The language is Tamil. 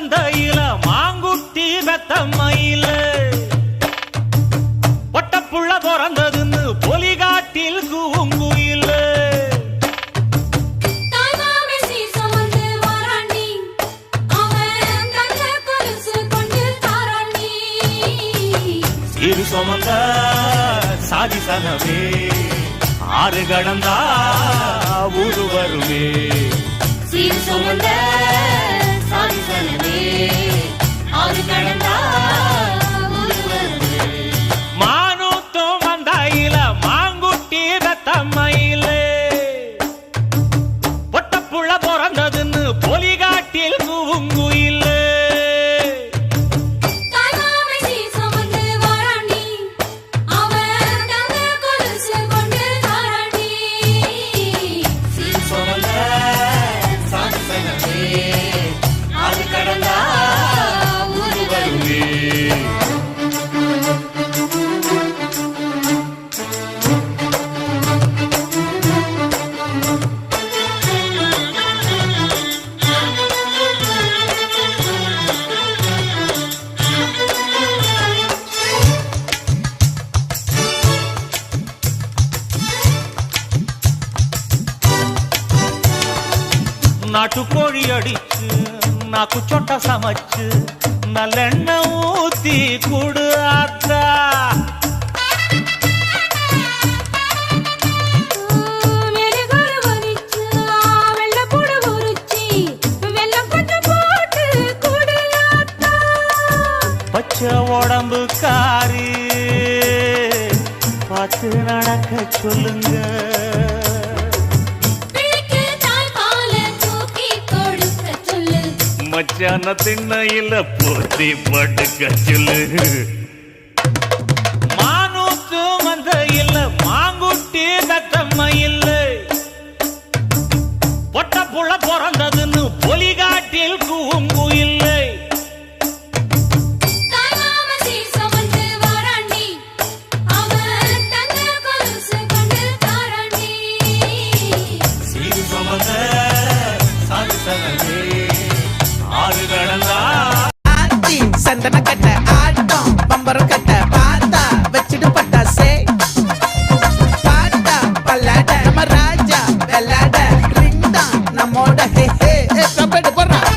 மந்தையில மாங்குட்டி வெத்தம்மையில பொட்டப்புள்ள பிறந்ததுன்னு பொலிகாட்டில் கூங்குயில இரு சுமந்த சாதி சனமே ஆறு கடந்தா ஊரு வருமே சீர் சுமந்த சாதி சனமே ஆறு கடந்தா ஊரு வருமே மானூத்தும் மந்தாயில மாங்குட்டி ரத்தம்மையில பொட்டப்புள்ள பிறந்ததுன்னு பொலிகாட்டில் கூங்குயில நாட்டுக்கோழி அடிச்சு நாக்கு சொட்ட சமைச்சு நல்லெண்ணெய் ஊத்தி குடு ஆத்தா பச்சை உடம்பு காரி பார்த்து நடக்க சொல்லுங்க மச்சான திண்ணையில போத்தி படுக்க சொல்லு மானூத்து மந்தையில மாங்குட்டி தத்தம்மையில் பொட்டப்புள்ள பிறந்ததுன்னு பொலிகாட்டில் கூங்குயில்லை சந்தன கட்ட ஆட்டம் பம்பரம் கட்ட பாத்தா வச்சிடு பட்டாசே பாட்டா பல்லாட நம்ம ராஜா வெள்ளாட ரிங் தான் நம்மோட ஹே ஹே கபடி போடுறா